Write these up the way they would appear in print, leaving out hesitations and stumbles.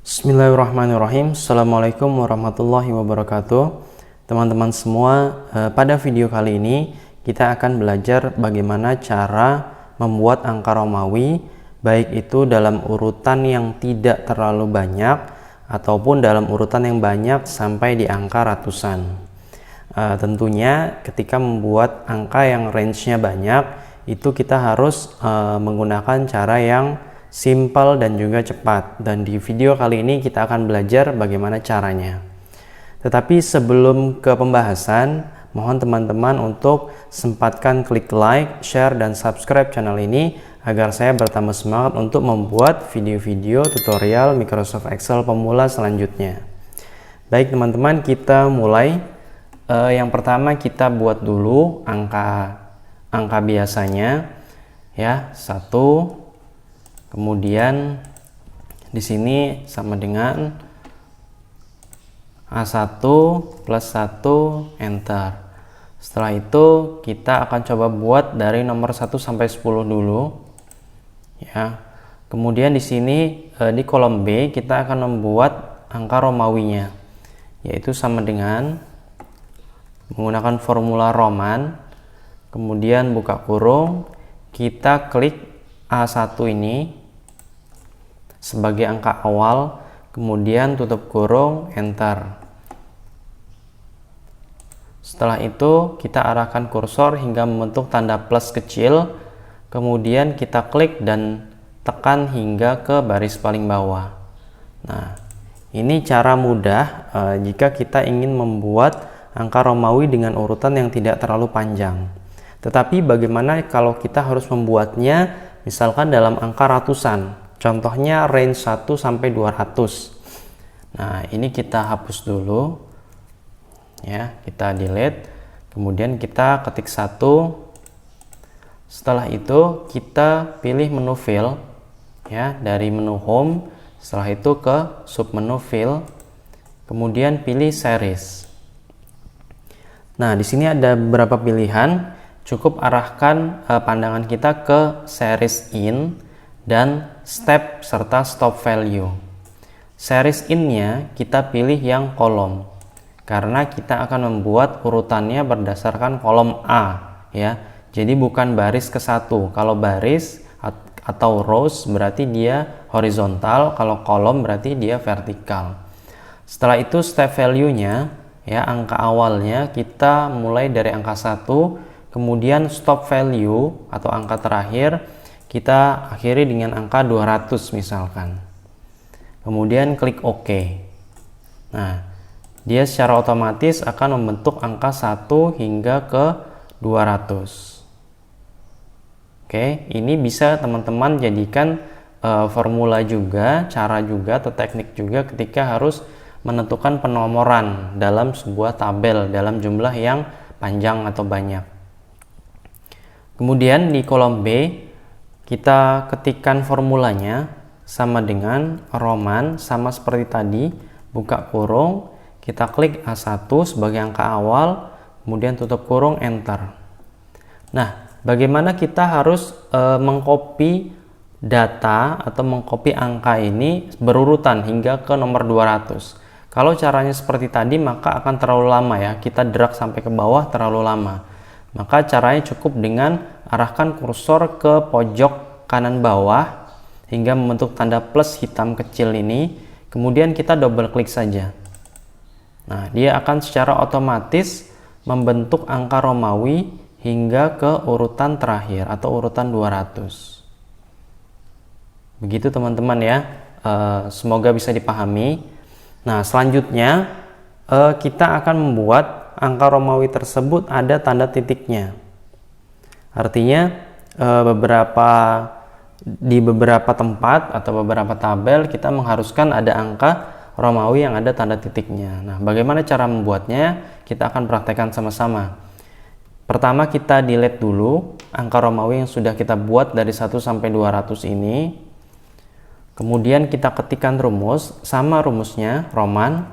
Bismillahirrahmanirrahim. Assalamualaikum warahmatullahi wabarakatuh. Teman-teman semua, pada video kali ini kita akan belajar bagaimana cara membuat angka Romawi, baik itu dalam urutan yang tidak terlalu banyak ataupun dalam urutan yang banyak sampai di angka ratusan. Tentunya ketika membuat angka yang range-nya banyak, itu kita harus menggunakan cara yang simple dan juga cepat, dan di video kali ini kita akan belajar bagaimana caranya. Tetapi sebelum ke pembahasan, mohon teman-teman untuk sempatkan klik like, share, dan subscribe channel ini agar saya bertambah semangat untuk membuat video-video tutorial Microsoft Excel pemula selanjutnya. Baik teman-teman, kita mulai. Yang pertama kita buat dulu angka biasanya ya, 1. Kemudian di sini sama dengan A1 plus 1 enter. Setelah itu kita akan coba buat dari nomor 1 sampai 10 dulu ya. Kemudian di sini di kolom B kita akan membuat angka Romawinya, yaitu sama dengan menggunakan formula Roman, kemudian buka kurung, kita klik A1 ini sebagai angka awal, kemudian tutup kurung, enter. Setelah itu kita arahkan kursor hingga membentuk tanda plus kecil, kemudian kita klik dan tekan hingga ke baris paling bawah. Nah, ini cara mudah jika kita ingin membuat angka Romawi dengan urutan yang tidak terlalu panjang. Tetapi bagaimana kalau kita harus membuatnya misalkan dalam angka ratusan? Contohnya range 1 sampai 200. Nah, ini kita hapus dulu. Ya, kita delete. Kemudian kita ketik 1. Setelah itu kita pilih menu fill ya, dari menu home. Setelah itu ke submenu fill. Kemudian pilih series. Nah, di sini ada beberapa pilihan. Cukup arahkan pandangan kita ke series in dan step serta stop value. Series in-nya kita pilih yang kolom, karena kita akan membuat urutannya berdasarkan kolom A ya. Jadi bukan baris ke satu. Kalau baris atau rows berarti dia horizontal, kalau kolom berarti dia vertikal. Setelah itu step value-nya ya, angka awalnya kita mulai dari angka 1, kemudian stop value atau angka terakhir kita akhiri dengan angka 200 misalkan. Kemudian klik OK. Nah, dia secara otomatis akan membentuk angka 1 hingga ke 200. Oke, ini bisa teman-teman jadikan formula juga, cara juga atau teknik juga ketika harus menentukan penomoran dalam sebuah tabel dalam jumlah yang panjang atau banyak. Kemudian di kolom B kita ketikkan formulanya sama dengan Roman, sama seperti tadi, buka kurung, kita klik A1 sebagai angka awal, kemudian tutup kurung, enter. Nah, bagaimana kita harus mengcopy data atau mengcopy angka ini berurutan hingga ke nomor 200. Kalau caranya seperti tadi maka akan terlalu lama ya, kita drag sampai ke bawah terlalu lama. Maka caranya cukup dengan arahkan kursor ke pojok kanan bawah hingga membentuk tanda plus hitam kecil ini, kemudian kita double klik saja. Nah, dia akan secara otomatis membentuk angka Romawi hingga ke urutan terakhir atau urutan 200. Begitu teman-teman ya, semoga bisa dipahami. Nah, selanjutnya kita akan membuat angka Romawi tersebut ada tanda titiknya. Artinya di beberapa tempat atau beberapa tabel kita mengharuskan ada angka Romawi yang ada tanda titiknya. Nah, bagaimana cara membuatnya? Kita akan praktekkan sama-sama. Pertama kita delete dulu angka Romawi yang sudah kita buat dari 1 sampai 200 ini. Kemudian kita ketikkan rumus, sama rumusnya Roman,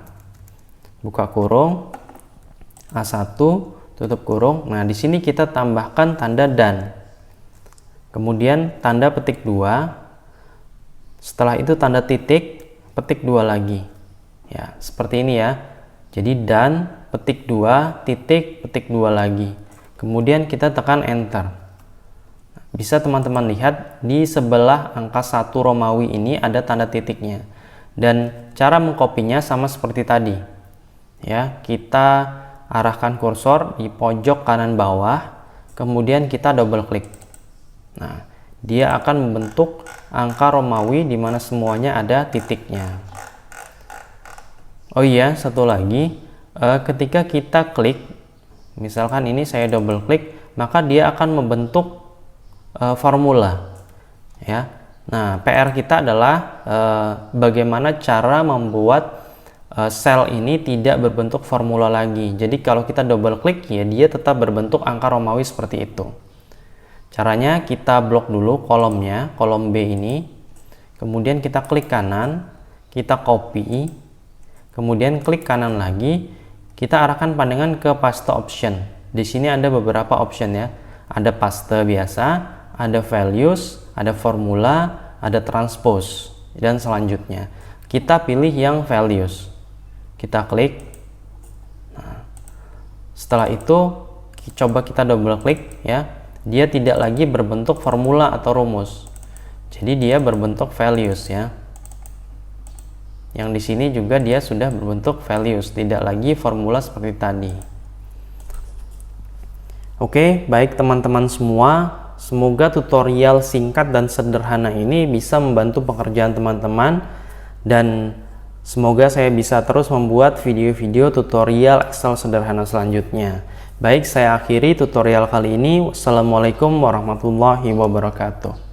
buka kurung, A1, tutup kurung. Nah, di sini kita tambahkan tanda dan. Kemudian tanda petik 2. Setelah itu tanda titik, petik 2 lagi. Ya, seperti ini ya. Jadi dan petik 2 titik petik 2 lagi. Kemudian kita tekan enter. Bisa teman-teman lihat di sebelah angka 1 Romawi ini ada tanda titiknya. Dan cara mengkopinya sama seperti tadi. Ya, kita arahkan kursor di pojok kanan bawah, kemudian kita double klik. Nah, dia akan membentuk angka Romawi di mana semuanya ada titiknya. Oh iya, satu lagi, ketika kita klik, misalkan ini saya double klik, maka dia akan membentuk formula. Ya, nah PR kita adalah bagaimana cara membuat sel ini tidak berbentuk formula lagi. Jadi kalau kita double klik ya dia tetap berbentuk angka Romawi seperti itu. Caranya kita blok dulu kolomnya, kolom B ini. Kemudian kita klik kanan, kita copy. Kemudian klik kanan lagi, kita arahkan pandangan ke paste option. Di sini ada beberapa option ya. Ada paste biasa, ada values, ada formula, ada transpose dan selanjutnya. Kita pilih yang values. Kita klik. Nah, setelah itu coba kita double klik ya. Dia tidak lagi berbentuk formula atau rumus. Jadi dia berbentuk values ya. Yang di sini juga dia sudah berbentuk values, tidak lagi formula seperti tadi. Oke, baik teman-teman semua. Semoga tutorial singkat dan sederhana ini bisa membantu pekerjaan teman-teman, dan semoga saya bisa terus membuat video-video tutorial Excel sederhana selanjutnya. Baik, saya akhiri tutorial kali ini. Wassalamualaikum warahmatullahi wabarakatuh.